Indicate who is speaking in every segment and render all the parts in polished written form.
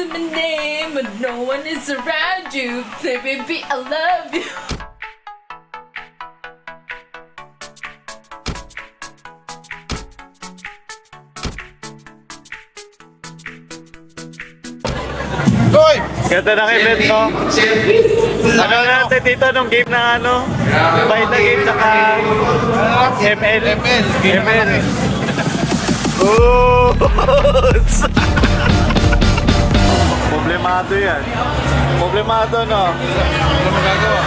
Speaker 1: say my name, but no one is around you. Say, baby, I love you.
Speaker 2: Hoy!
Speaker 3: Ganda ng event, no? Ano natin dito nung game na ano? Fight na game saka ML. ML. Oh! Problemado yan. Problemado, no?
Speaker 2: Ano magagawa?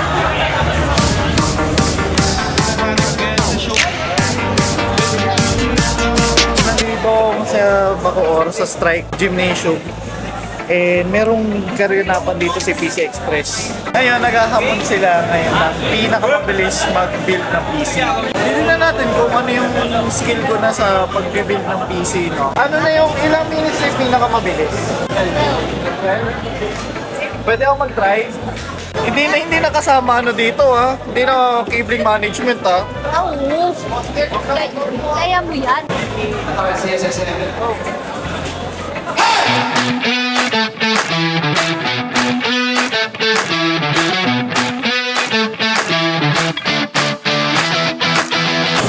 Speaker 3: Nandito ako sa Bacoor, sa Strike Gymnasium. And merong karinapan dito si PC Express. Ngayon, naghahamon sila ngayon ng pinakamabilis mag-build ng PC. Tignan natin kung ano yung skill ko na sa pag-build ng PC, no? Ano na yung ilang minutes yung pinakamabilis? Pwede ako mag-try? Hindi na kasama ano dito, ha? Hindi na cabling management, ha?
Speaker 4: Oo. Kaya mo yan.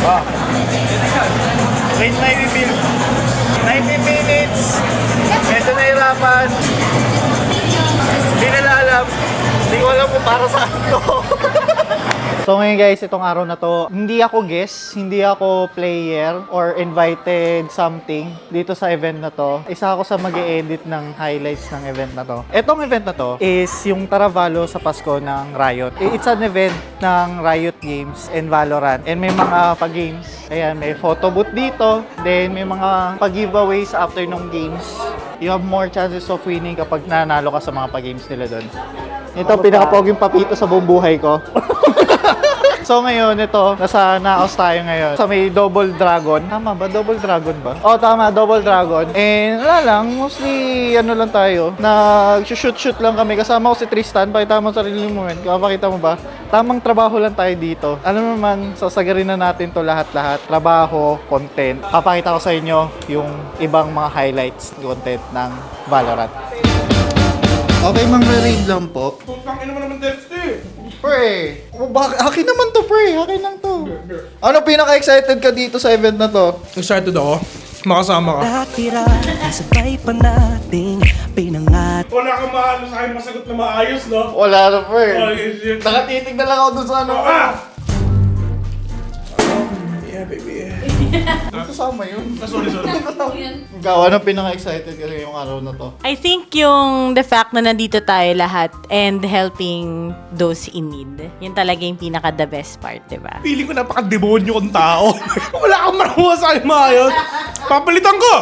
Speaker 3: Wow. Wait, 90 minutes. Medyo nahirapan. Hindi nila alam. Hindi ko alam kung para saan to. So ngayon guys, itong araw na to, hindi ako guest, hindi ako player or invited something dito sa event na to. Isa ako sa mag-e-edit ng highlights ng event na to. Itong event na to is yung Taravalo sa Pasko ng Riot. It's an event ng Riot Games and Valorant. And may mga pag-games. Ayan, may photo booth dito. Then may mga pag-giveaways after ng games. You have more chances of winning kapag nanalo ka sa mga pag-games nila doon. Ito, pinaka-poging papito sa buong buhay ko. So ngayon, ito, nasa Naos tayo ngayon. Sa may Double Dragon. Tama ba? Double Dragon ba? Oh, tama. Double Dragon. And wala lang. Mostly, ano lang tayo. Nag-shoot lang kami. Kasama ko si Tristan. Pakita mo sa sarili mo. Kapakita mo ba? Tamang trabaho lang tayo dito. Alam naman, sasagarin na natin to lahat-lahat. Trabaho, content. Papakita ko sa inyo yung ibang mga highlights content ng Valorant. Okay, mang-read lang po.
Speaker 2: Putang ina mo naman, Dexter!
Speaker 3: Pre, akin naman to, pre. Akin lang to. Ano pinaka-excited ka dito sa event na to?
Speaker 2: Excited ako. Makasama ka.
Speaker 5: Natira, sabay pa nating pinangat.
Speaker 2: Wala kang maano sa akin masagot na maayos, no?
Speaker 3: Wala na, pre.
Speaker 2: Oh, yes.
Speaker 3: Nakatitig na lang ako dun sa ano.
Speaker 2: Yeah, baby.
Speaker 3: Kasama yun.
Speaker 2: Sorry.
Speaker 3: Ikaw, ano pinaka-excited ka ngayong araw na to?
Speaker 6: I think yung the fact na nandito tayo lahat and helping those in need. Yun talaga yung pinaka-the best part, di ba?
Speaker 2: Feeling ko napaka-demonyo kong tao. Wala kang marawa sa akin maayos. Papalitan ko!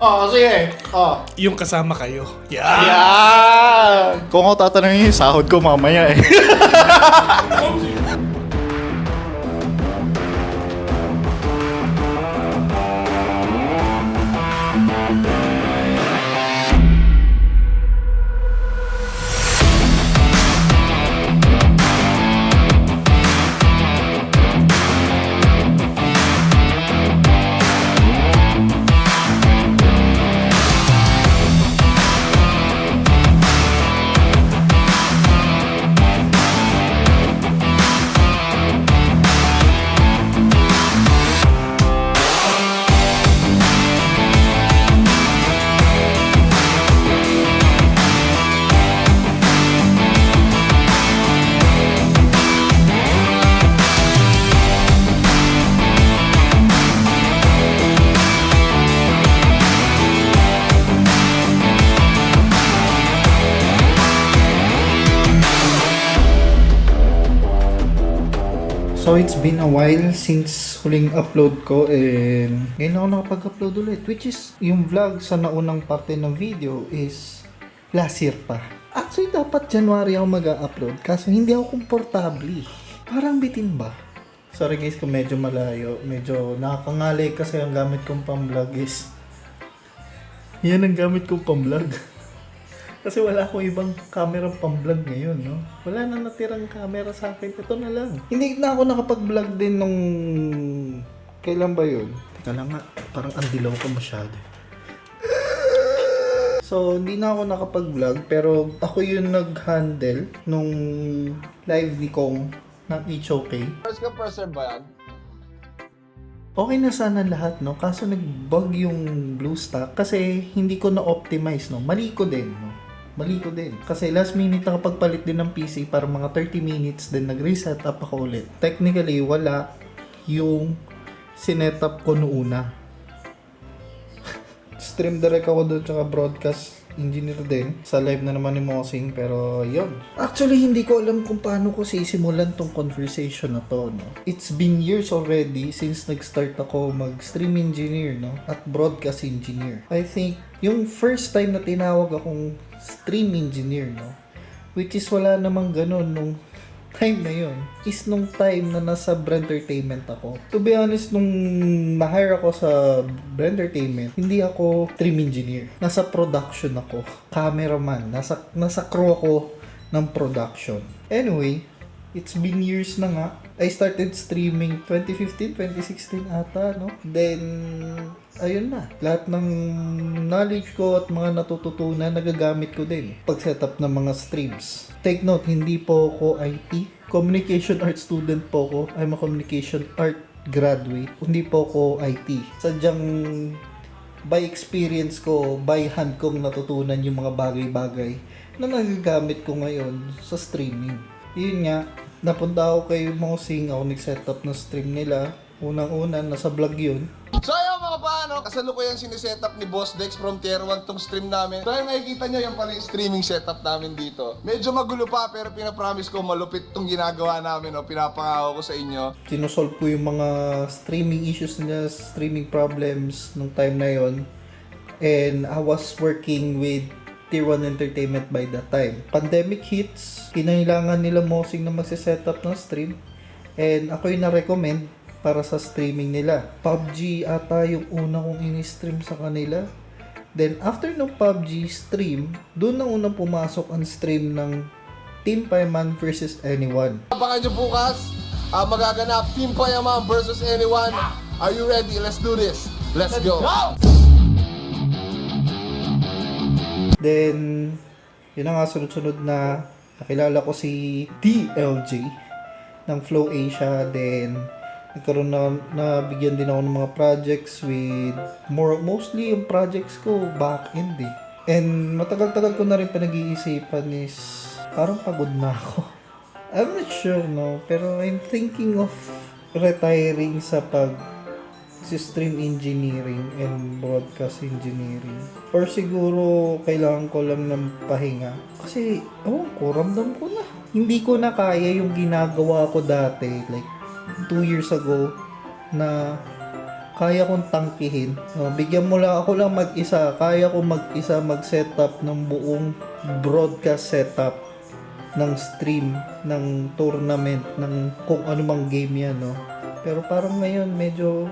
Speaker 3: Oo, sige. Oo.
Speaker 2: Yung kasama kayo. Yeah!
Speaker 3: Yan! Kung ako tatanungin yung sahod ko mamaya eh. So it's been a while since huling upload ko and ngayon ako nakapag-upload ulit, which is yung vlog sa naunang parte ng video is last year pa. Actually dapat January ako mag-upload kaso hindi ako komportable. Parang bitin ba? Sorry guys kung medyo malayo, medyo nakakangalay kasi ang gamit kong pang-vlog is yan ang gamit kong pang-vlog. Kasi wala akong ibang camera pang-vlog ngayon, no? Wala na natirang camera sa akin. Ito na lang. Hindi na ako nakapag-vlog din nung... Kailan ba yun? Teka lang nga. Parang ang dilaw ko masyado. So, hindi na ako nakapag-vlog, pero ako yung nag-handle nung live ni Kong ng HOK.
Speaker 7: First come, first serve ba yan?
Speaker 3: Okay na sana lahat, no? Kaso nag-bug yung BlueStack kasi hindi ko na-optimize, no? Mali ko din, no? Mali ko din. Kasi last minute nakapagpalit din ng PC para mga 30 minutes din nag-reset up ako ulit. Technically, wala yung sinetup ko noona. Stream direct ako doon tsaka broadcast engineer din. Sa live na naman ni Mosing, pero yun. Actually, hindi ko alam kung paano ko sisimulan tong conversation na to, no? It's been years already since nag-start ako mag-stream engineer, no? At broadcast engineer. I think, yung first time na tinawag akong stream engineer, no? Which is wala namang ganun nung time na yun, is nung time na nasa Brentertainment ako. To be honest, nung na-hire ako sa Brentertainment, hindi ako stream engineer. Nasa production ako. Cameraman. Nasa crew ako ng production. Anyway, it's been years na nga. I started streaming 2015, 2016 ata, no? Then, ayun na. Lahat ng knowledge ko at mga natututunan, nagagamit ko din pag setup ng mga streams. Take note, hindi po ako IT. Communication art student po ako. I'm a communication art graduate. Hindi po ako IT. Sadyang by experience ko, by hand kong natutunan yung mga bagay-bagay na nagagamit ko ngayon sa streaming. Yun nga, napunta ako kay Mosing, ako nag-setup ng stream nila. Unang-una, nasa vlog yun.
Speaker 7: So ayun mga paano, kasalukuyan sinisetup ni Boss Dex from Tier 1 tong stream namin. So ayun, makikita nyo yung pala yung streaming setup namin dito. Medyo magulo pa pero pinapromise ko malupit tong ginagawa namin, no? Pinapangako ko sa inyo.
Speaker 3: Sinusolve ko yung mga streaming issues nila, streaming problems nung time na yon. And I was working with Tier 1 Entertainment by that time. Pandemic hits, kinailangan nila Mosing na magsisetup ng stream. And ako yung na-recommend para sa streaming nila. PUBG ata yung una kong ini-stream sa kanila. Then after ng PUBG stream, doon na unang pumasok ang stream ng Team Payaman versus Anyone.
Speaker 7: Abangan nyo bukas, magaganap Team Payaman versus Anyone. Are you ready? Let's do this. Let's go!
Speaker 3: Then, yun na nga, sunod-sunod na nakilala ko si DLJ ng Flow Asia. Then, nagkaroon na bigyan din ako ng mga projects with mostly yung projects ko back-end eh. And matagal-tagal ko na rin pinag-iisipan is parang pagod na ako. I'm not sure, no, pero I'm thinking of retiring sa stream engineering and broadcast engineering. Or siguro kailangan ko lang ng pahinga. Kasi, ramdam ko na. Hindi ko na kaya yung ginagawa ko dati. Like, 2 years ago na kaya kong tangkihin. No, bigyan mo lang ako lang mag-isa. Kaya ko mag-isa mag-setup ng buong broadcast setup ng stream, ng tournament, ng kung ano mang game yan, no. Pero parang ngayon medyo,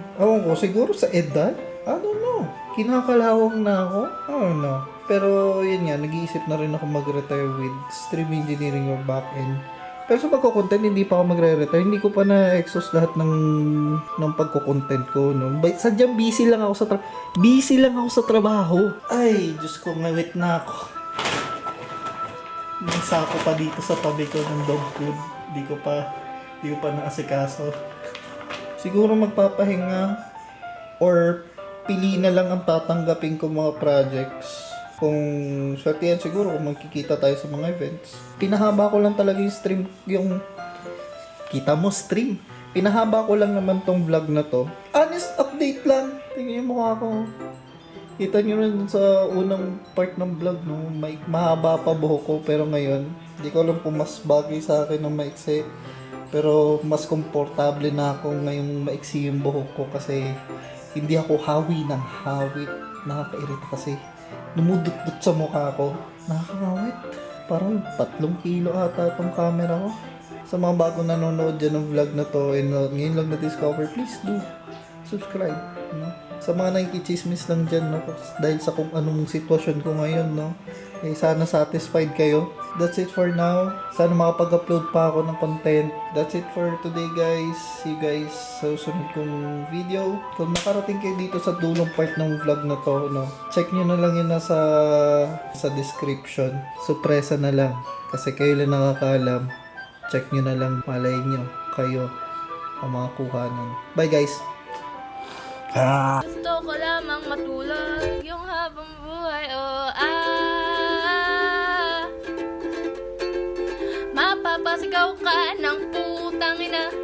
Speaker 3: siguro sa edad, I don't know. Kinakalawang na ako. I don't know. Pero yun nga, nag-iisip na rin ako mag-retire with stream engineering or back-end. Pero sa pagko-content, hindi pa ako magre-retire. Hindi ko pa na-exhaust lahat ng pagko-content ko, no. Sadyang busy lang ako sa trabaho. Ay, Diyos ko, ngawit na ako. May sako pa dito sa tabi ko ng dog food. Hindi ko pa naasikaso. Siguro magpapahinga or pili na lang ang tatanggapin ko mga projects. Kung swerte yan siguro kung magkikita tayo sa mga events. Pinahaba ko lang talaga yung stream, yung kita mo stream. Pinahaba ko lang naman tong vlog na to. Honest update lang. Tingnan yung mukha ko. Kita nyo rin sa unang part ng vlog, no? Mahaba pa buhok ko, pero ngayon, hindi ko alam kung mas bagay sa akin ng maiksi. Pero mas komportable na ako ngayong maiksi yung buhok ko kasi hindi ako hawi ng hawi. Nakakairita kasi. Lumudot-dot sa mukha ko. Nakakawit. Parang 3 kilo ata itong camera ko. Sa mga bago nanonood dyan ng vlog na to and ngayon lang na-discover, please do subscribe. No? Sa mga nakikichismis lang dyan, no? Dahil sa kung anong sitwasyon ko ngayon, no? sana satisfied kayo. That's it for now. Sana makapag-upload pa ako ng content. That's it for today, guys. See you guys sa susunod kong video. Kung nakarating kayo dito sa dulong part ng vlog na to, no, check nyo na lang yun sa description. Sorpresa na lang. Kasi kayo lang nakakaalam. Check nyo na lang. Malay nyo. Kayo ang mga kuhanan. Bye, guys.
Speaker 1: Gusto ko lamang matulog yung habang buhay, mapapasigaw ka ng putang ina.